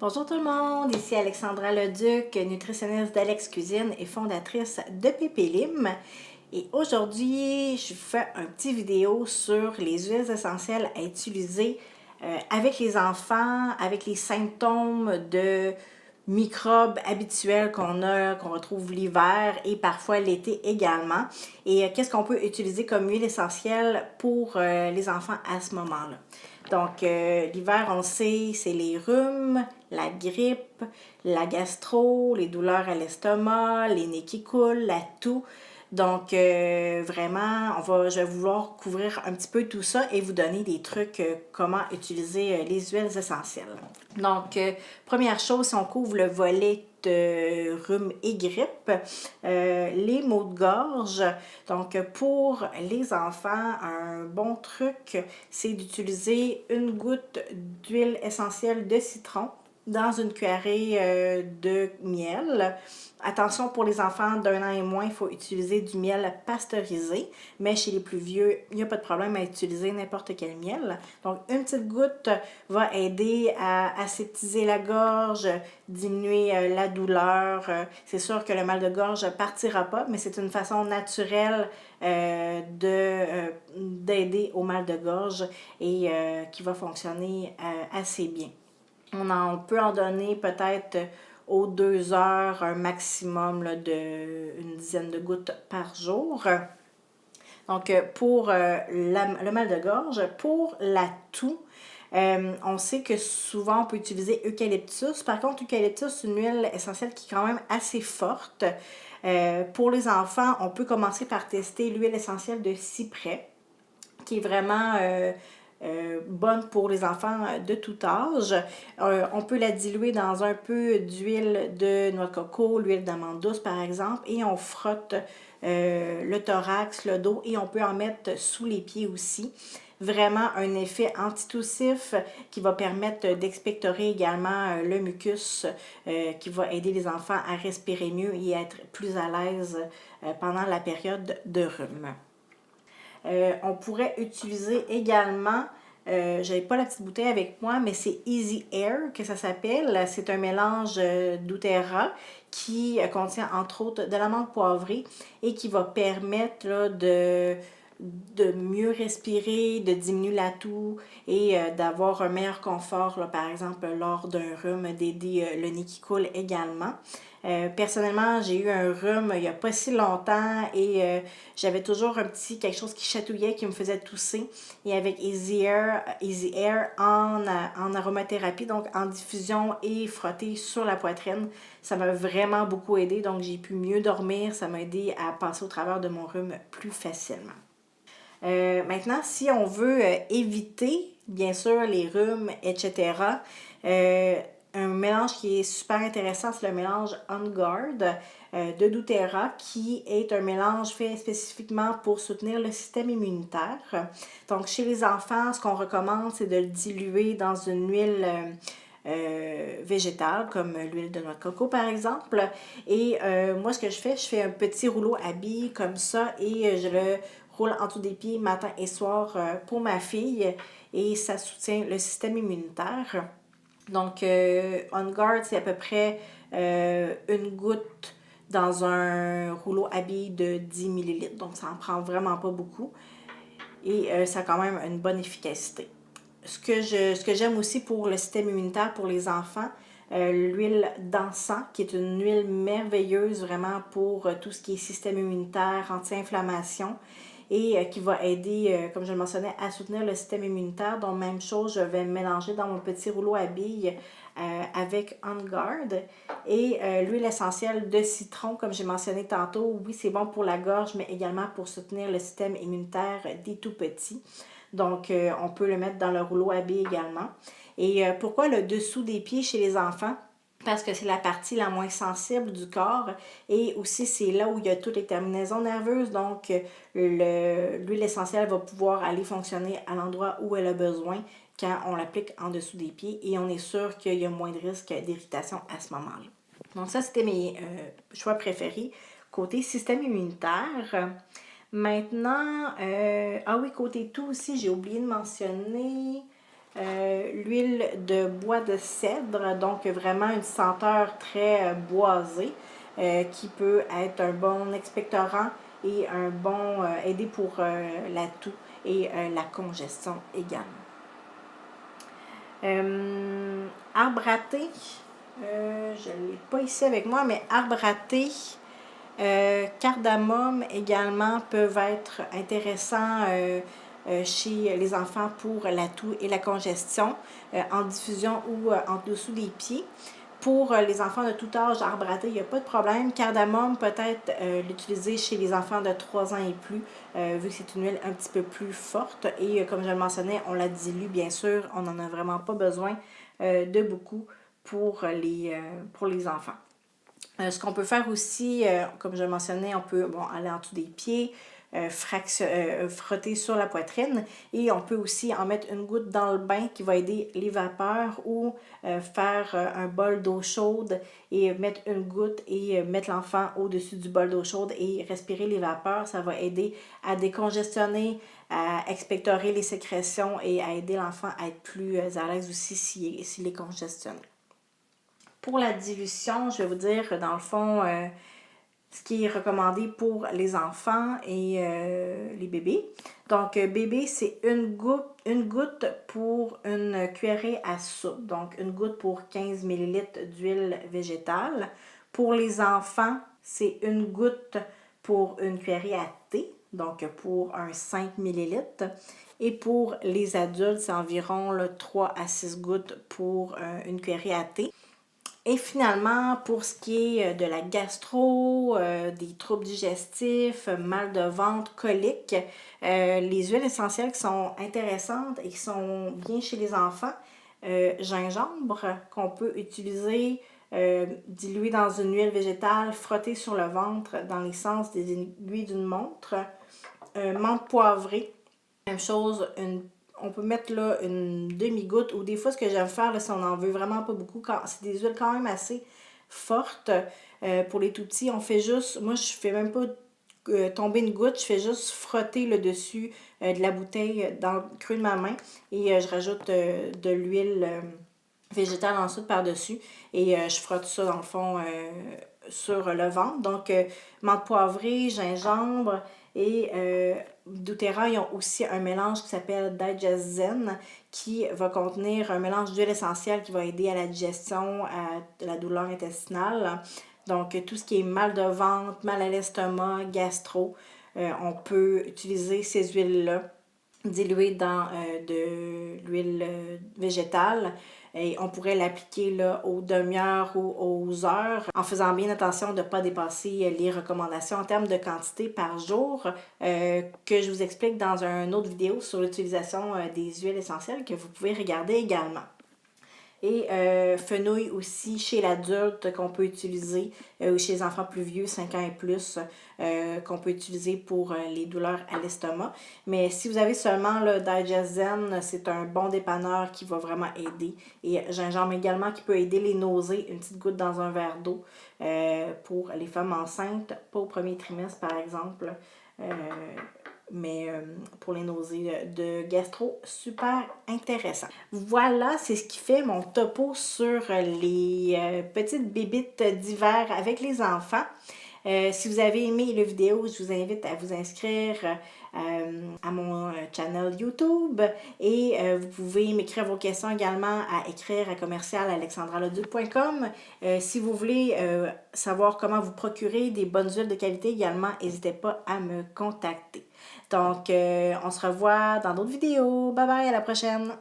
Bonjour tout le monde, ici Alexandra Leduc, nutritionniste d'Alex Cuisine et fondatrice de Pépélim. Et aujourd'hui, je vous fais un petit vidéo sur les huiles essentielles à utiliser avec les enfants, avec les symptômes de microbes habituels qu'on retrouve l'hiver et parfois l'été également. Et qu'est-ce qu'on peut utiliser comme huile essentielle pour les enfants à ce moment-là. Donc, l'hiver, on sait, c'est les rhumes, la grippe, la gastro, les douleurs à l'estomac, les nez qui coulent, la toux. Donc, vraiment, je vais vouloir couvrir un petit peu tout ça et vous donner des trucs comment utiliser les huiles essentielles. Donc, première chose, si on couvre le volet de rhume et grippe, les maux de gorge. Donc, pour les enfants, un bon truc, c'est d'utiliser une goutte d'huile essentielle de citron dans une cuillerée de miel. Attention, pour les enfants d'1 an et moins, il faut utiliser du miel pasteurisé, mais chez les plus vieux, il n'y a pas de problème à utiliser n'importe quel miel. Donc, une petite goutte va aider à aseptiser la gorge, diminuer la douleur. C'est sûr que le mal de gorge ne partira pas, mais c'est une façon naturelle d'aider au mal de gorge et qui va fonctionner assez bien. On peut en donner peut-être aux 2 heures un maximum là, une dizaine de gouttes par jour. Donc, pour le mal de gorge, pour la toux, on sait que souvent on peut utiliser eucalyptus. Par contre, eucalyptus, c'est une huile essentielle qui est quand même assez forte. Pour les enfants, on peut commencer par tester l'huile essentielle de cyprès, qui est vraiment bonne pour les enfants de tout âge. On peut la diluer dans un peu d'huile de noix de coco, l'huile d'amande douce par exemple, et on frotte le thorax, le dos, et on peut en mettre sous les pieds aussi. Vraiment un effet antitussif qui va permettre d'expectorer également le mucus qui va aider les enfants à respirer mieux et à être plus à l'aise pendant la période de rhume. On pourrait utiliser également, je n'avais pas la petite bouteille avec moi, mais c'est Easy Air que ça s'appelle. C'est un mélange doTERRA qui contient entre autres de l'amande poivrée et qui va permettre là, de mieux respirer, de diminuer la toux et d'avoir un meilleur confort, là, par exemple, lors d'un rhume, d'aider le nez qui coule également. Personnellement, j'ai eu un rhume il n'y a pas si longtemps et j'avais toujours quelque chose qui chatouillait, qui me faisait tousser. Et avec Easy Air en aromathérapie, donc en diffusion et frotté sur la poitrine, ça m'a vraiment beaucoup aidé. Donc j'ai pu mieux dormir, ça m'a aidé à passer au travers de mon rhume plus facilement. Maintenant, si on veut éviter, bien sûr, les rhumes, etc., un mélange qui est super intéressant, c'est le mélange On Guard de doTERRA, qui est un mélange fait spécifiquement pour soutenir le système immunitaire. Donc, chez les enfants, ce qu'on recommande, c'est de le diluer dans une huile végétale, comme l'huile de noix de coco, par exemple. Et moi, ce que je fais un petit rouleau à billes comme ça et je le roule en dessous des pieds matin et soir pour ma fille et ça soutient le système immunitaire. Donc, On Guard, c'est à peu près une goutte dans un rouleau à billes de 10 ml. Donc, ça en prend vraiment pas beaucoup et ça a quand même une bonne efficacité. Ce que j'aime aussi pour le système immunitaire pour les enfants, l'huile d'encens, qui est une huile merveilleuse vraiment pour tout ce qui est système immunitaire, anti-inflammation et qui va aider, comme je le mentionnais, à soutenir le système immunitaire. Donc, même chose, je vais mélanger dans mon petit rouleau à billes avec On Guard. Et l'huile essentielle de citron, comme j'ai mentionné tantôt, oui, c'est bon pour la gorge, mais également pour soutenir le système immunitaire des tout-petits. Donc, on peut le mettre dans le rouleau à billes également. Et pourquoi le dessous des pieds chez les enfants? Parce que c'est la partie la moins sensible du corps et aussi c'est là où il y a toutes les terminaisons nerveuses. Donc, l'huile essentielle va pouvoir aller fonctionner à l'endroit où elle a besoin quand on l'applique en dessous des pieds et on est sûr qu'il y a moins de risque d'irritation à ce moment-là. Donc, ça, c'était mes choix préférés côté système immunitaire. Maintenant, ah oui, côté tout aussi, j'ai oublié de mentionner l'huile de bois de cèdre, donc vraiment une senteur très boisée qui peut être un bon expectorant et un bon aider pour la toux et la congestion également. Arbre à thé, je ne l'ai pas ici avec moi, mais arbre à thé, cardamome également peuvent être intéressants chez les enfants pour la toux et la congestion en diffusion ou en dessous des pieds. Pour les enfants de tout âge, arbre à thé, il n'y a pas de problème. Cardamome, peut-être l'utiliser chez les enfants de 3 ans et plus, vu que c'est une huile un petit peu plus forte. Et comme je le mentionnais, on la dilue, bien sûr. On n'en a vraiment pas besoin de beaucoup pour les enfants. Ce qu'on peut faire aussi, comme je le mentionnais, on peut aller en dessous des pieds, frotter sur la poitrine et on peut aussi en mettre une goutte dans le bain qui va aider les vapeurs ou faire un bol d'eau chaude et mettre une goutte et mettre l'enfant au-dessus du bol d'eau chaude et respirer les vapeurs. Ça va aider à décongestionner, à expectorer les sécrétions et à aider l'enfant à être plus à l'aise aussi s'il est congestionné. Pour la dilution, je vais vous dire, dans le fond, ce qui est recommandé pour les enfants et les bébés. Donc, bébé, c'est une goutte pour une cuillerée à soupe. Donc, une goutte pour 15 ml d'huile végétale. Pour les enfants, c'est une goutte pour une cuillerée à thé. Donc, pour un 5 ml. Et pour les adultes, c'est environ 3 à 6 gouttes pour une cuillerée à thé. Et finalement, pour ce qui est de la gastro, des troubles digestifs, mal de ventre, coliques, les huiles essentielles qui sont intéressantes et qui sont bien chez les enfants, gingembre qu'on peut utiliser dilué dans une huile végétale, frotter sur le ventre dans les sens des aiguilles d'une montre, menthe poivrée, même chose, on peut mettre là une demi-goutte ou des fois ce que j'aime faire là, si on n'en veut vraiment pas beaucoup, c'est des huiles quand même assez fortes pour les tout petits. On fait juste, moi je fais même pas tomber une goutte, je fais juste frotter le dessus de la bouteille dans le creux de ma main et je rajoute de l'huile végétale ensuite par-dessus et je frotte ça dans le fond sur le ventre. Donc menthe poivrée, gingembre et doTERRA, ils ont aussi un mélange qui s'appelle Digest Zen qui va contenir un mélange d'huile essentielle qui va aider à la digestion, à la douleur intestinale. Donc, tout ce qui est mal de ventre, mal à l'estomac, gastro, on peut utiliser ces huiles-là diluées dans de l'huile végétale. Et on pourrait l'appliquer là, aux demi-heures ou aux heures en faisant bien attention de ne pas dépasser les recommandations en termes de quantité par jour que je vous explique dans une autre vidéo sur l'utilisation des huiles essentielles que vous pouvez regarder également. Et fenouil aussi chez l'adulte qu'on peut utiliser, ou chez les enfants plus vieux, 5 ans et plus, qu'on peut utiliser pour les douleurs à l'estomac. Mais si vous avez seulement le Digest Zen, c'est un bon dépanneur qui va vraiment aider. Et gingembre également qui peut aider les nausées, une petite goutte dans un verre d'eau pour les femmes enceintes, pas au premier trimestre par exemple. Mais pour les nausées de gastro, super intéressant. Voilà, c'est ce qui fait mon topo sur les petites bébites d'hiver avec les enfants. Si vous avez aimé la vidéo, je vous invite à vous inscrire à mon channel YouTube et vous pouvez m'écrire vos questions également à écrire à commercial@alexandraleduc.com. Si vous voulez savoir comment vous procurer des bonnes huiles de qualité également, n'hésitez pas à me contacter. Donc, on se revoit dans d'autres vidéos. Bye bye, à la prochaine!